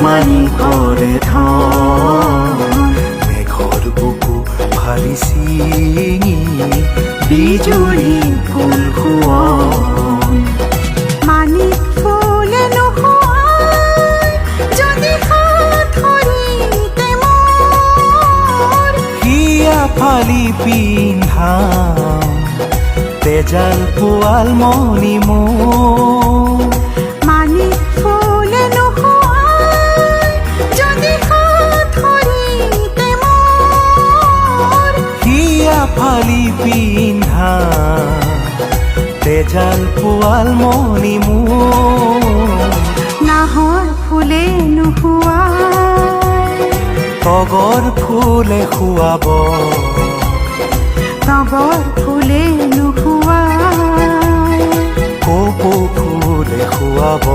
মানিকৰে ধন মেঘৰ বুকু ফালি ছিঙি বিজুলী ফুল সোৱন মানিক ফুলে নোহোৱাই যদি হাত ধৰিতে মোৰ হিয়া ফালি পিন্ধাম তেজাল পোৱাল মণি মোৰ মানিক ফুলে নোহোৱাই যদি হাত ধৰিতে মোৰ হিয়া ফালি পিন্ধা তেজাল পোৱাল মণি মোৰ নাহৰ ফুলে নোহোৱাই তগৰ ফুলে খুৱাব তগৰ ফুলে নোহোৱাই কপৌ ফুলে খুৱাব